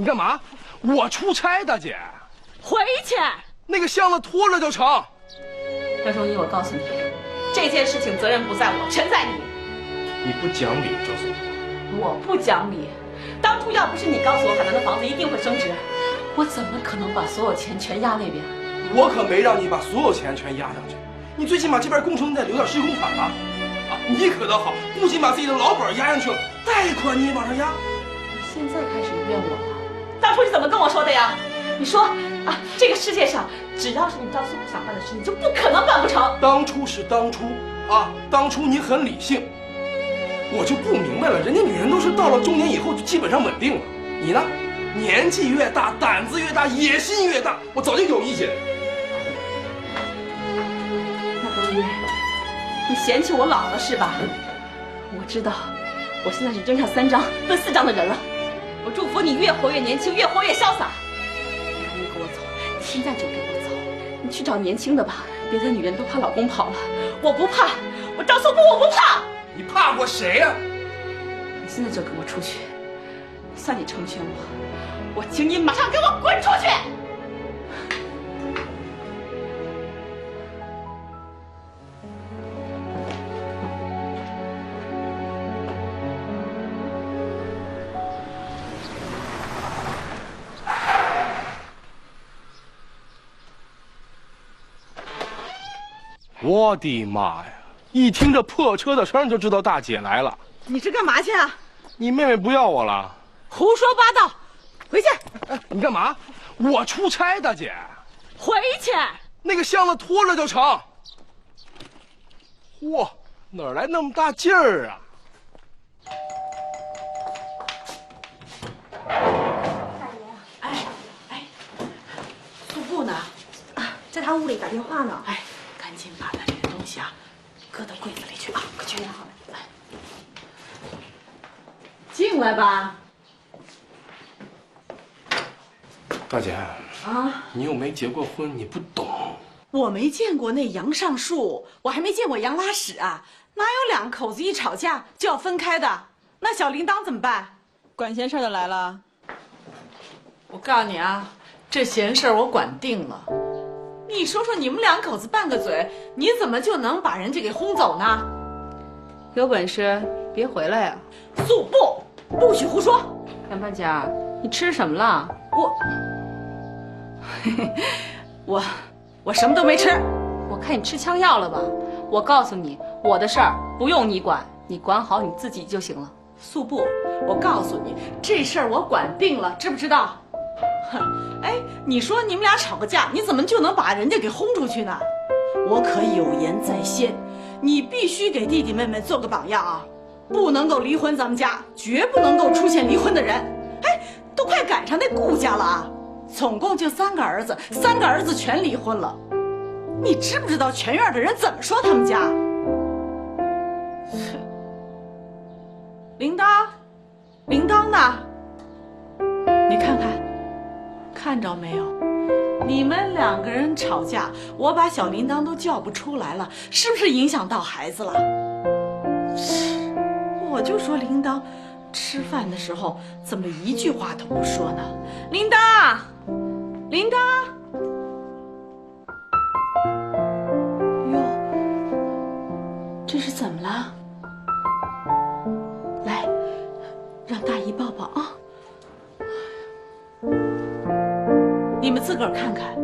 你干嘛？我出差，大姐。回去。那个箱子拖着就成。梁仲一，我告诉你，这件事情责任不在我，全在你。你不讲理，赵总。我不讲理。当初要不是你告诉我海南的房子一定会升值，我怎么可能把所有钱全压那边？我可没让你把所有钱全压上去。你最起码这边工程你得留点施工款吧？啊，你可倒好，不仅把自己的老本压进去了，贷款你也往上压。你现在开始怨我了？当初你怎么跟我说的呀？你说啊，这个世界上只要是你赵素不想办的事，你就不可能办不成。当初是当初啊，当初你很理性，我就不明白了，人家女人都是到了中年以后就基本上稳定了，你呢？年纪越大，胆子越大，野心越大，我早就有意见。那冬一，你嫌弃我老了是吧？我知道，我现在是扔下3张奔4张的人了。我祝福你越活越年轻，越活越潇洒。你跟我走，你现在就跟我走。你去找年轻的吧，别的女人都怕老公跑了，我不怕，我赵素不，我不怕。你怕过谁呀？你现在就跟我出去，算你成全我，我请你马上给我滚出去！我的妈呀！一听这破车的声就知道大姐来了。你是干嘛去啊？你妹妹不要我了？胡说八道！回去！你干嘛？我出差，大姐。回去！那个箱子拖着就成。嚯，哪来那么大劲儿啊？大爷，哎，素布呢？啊，在他屋里打电话呢。哎，赶紧把他这个东西啊，搁到柜子里去啊！快去拿好了。来，进来吧。大姐啊，你又没结过婚，你不懂。我没见过那杨上树，我还没见过杨拉屎啊！哪有2口子一吵架就要分开的？那小铃铛怎么办？管闲事的来了。我告诉你啊，这闲事我管定了。你说说，你们2口子拌个嘴，你怎么就能把人家给轰走呢？有本事别回来呀！素不许胡说！杨半家，你吃什么了？我什么都没吃。我看你吃枪药了吧？我告诉你，我的事儿不用你管，你管好你自己就行了。素布，我告诉你，这事儿我管定了，知不知道？哼，哎，你说你们俩吵个架，你怎么就能把人家给轰出去呢？我可有言在先，你必须给弟弟妹妹做个榜样啊！不能够离婚，咱们家绝不能够出现离婚的人。哎，都快赶上那顾家了啊！总共就3个儿子，3个儿子全离婚了。你知不知道全院的人怎么说他们家？铃铛呢？你看看，看着没有？你们2个人吵架，我把小铃铛都叫不出来了，是不是影响到孩子了？我就说铃铛，吃饭的时候怎么一句话都不说呢？铃铛，哟，这是怎么了？来，让大姨抱抱啊！你们自个儿看看，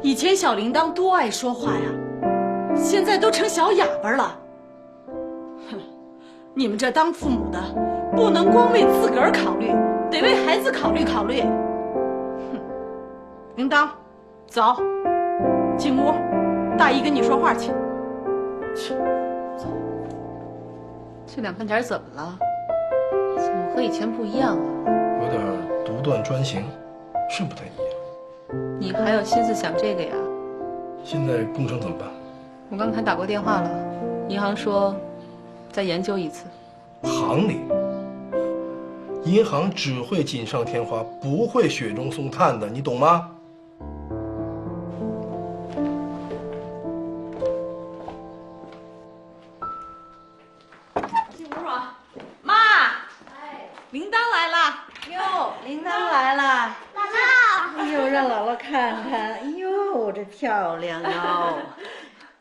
以前小铃铛多爱说话呀，现在都成小哑巴了。哼，你们这当父母的，不能光为自个儿考虑，得为孩子考虑考虑。哼，铃铛，走，进屋，大姨跟你说话去。去，走。这两半点怎么了？怎么和以前不一样啊？有点独断专行，是不太一样。你还有心思想这个呀？现在工程怎么办？我刚才打过电话了，银行说再研究一次。行里，银行只会锦上添花，不会雪中送炭的，你懂吗？进屋啊，妈！哎，铃铛来了。哟，铃铛来了，姥姥。哎呦，让姥姥看看，哎呦，这漂亮哟！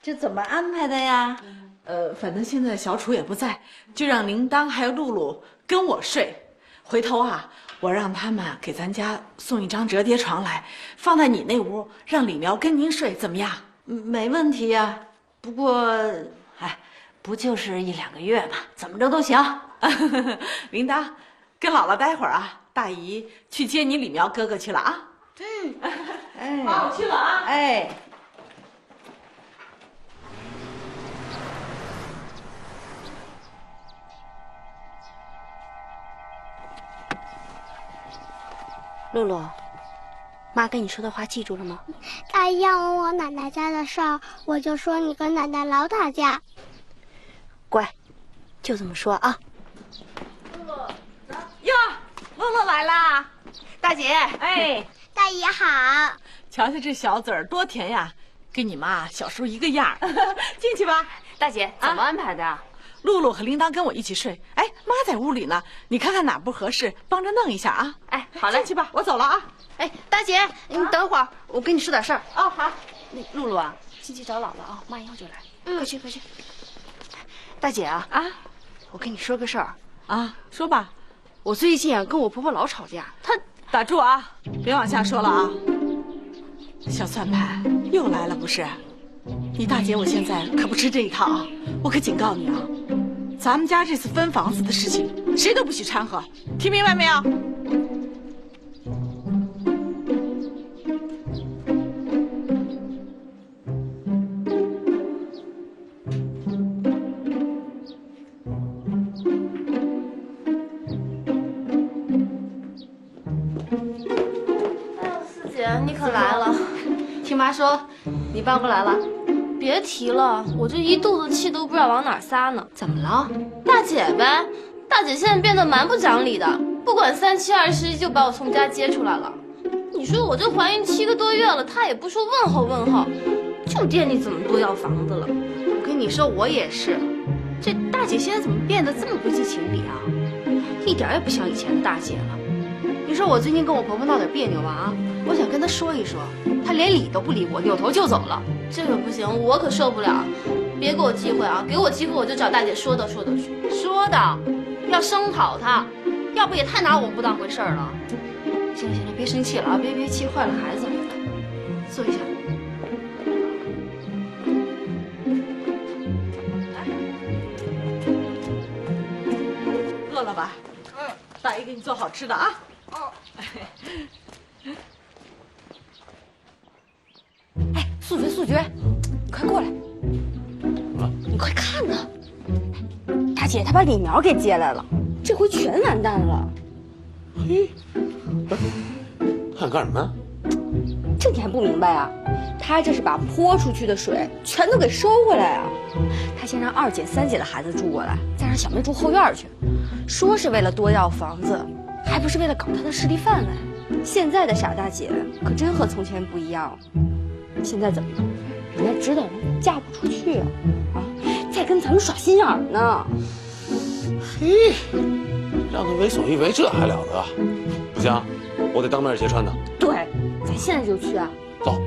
这怎么安排的呀？反正现在小楚也不在，就让铃铛还有露露跟我睡。回头啊，我让他们给咱家送一张折叠床来，放在你那屋，让李苗跟您睡，怎么样？没问题呀。不过，哎，不就是1、2个月嘛，怎么着都行。铃铛，跟姥姥待会儿啊，大姨去接你李苗哥哥去了啊。哎，妈，我去了啊。哎。露露，妈跟你说的话记住了吗？大姨要问我奶奶家的事儿，我就说你跟奶奶老打架。乖，就这么说啊。哟，露露来啦！大姐，哎，大姨好。瞧瞧这小嘴儿多甜呀，跟你妈小时候一个样儿。进去吧。大姐，怎么安排的？露露和铃铛跟我一起睡。哎，妈在屋里呢，你看看哪不合适，帮着弄一下啊。哎，好嘞，进去吧，我走了啊。哎，大姐，你等会儿，我跟你说点事儿。哦，好。那露露啊，进去找姥姥啊，妈一会儿就来。快去快去。大姐啊，我跟你说个事儿啊，说吧。我最近啊跟我婆婆老吵架，她打住啊，别往下说了啊。小算盘又来了不是？你大姐我现在可不吃这一套啊！我可警告你啊，咱们家这次分房子的事情，谁都不许掺和，听明白没有？哎呦，四姐，你可来了！听妈说，你搬过来了。别提了，我这一肚子气都不知道往哪撒呢。怎么了？大姐呗，大姐现在变得蛮不讲理的，不管3七21就把我从家接出来了。你说我这怀孕7个多月了，她也不说问候问候，就惦记怎么多要房子了。我跟你说，我也是，这大姐现在怎么变得这么不近情理啊？一点也不像以前的大姐了。你说我最近跟我婆婆闹点别扭吧啊，我想跟她说一说，她连理都不理我，扭头就走了。这个不行，我可受不了。别给我机会啊！给我机会我就找大姐说道说道去。说道，要声讨她，要不也太拿我不当回事儿了。行了行了，别生气了啊！别气坏了孩子。坐一下。饿了吧？大姨给你做好吃的啊。哎，素决，你快过来！你快看呐！大姐她把李苗给接来了，这回全完蛋了。嘿，看干什么呀？这你还不明白啊？她这是把泼出去的水全都给收回来啊！她先让2姐、3姐的孩子住过来，再让小妹住后院去，说是为了多要房子，还不是为了搞她的势力范围。现在的傻大姐可真和从前不一样了。现在怎么样？人家知道人嫁不出去啊，在跟咱们耍心眼儿呢。嘿，让他为所欲为，这还了得？不行，我得当面揭穿他。对，咱现在就去啊！走。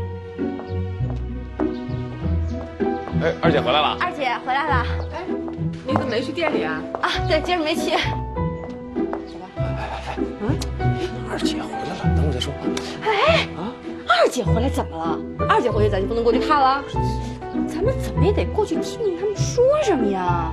哎，二姐回来了。2姐回来了。哎，你怎么没去店里啊？啊，对，今儿没去。二姐回来了，等会儿再说。哎，2姐回来怎么了？2姐回去咱就不能过去看了？咱们怎么也得过去听听他们说什么呀？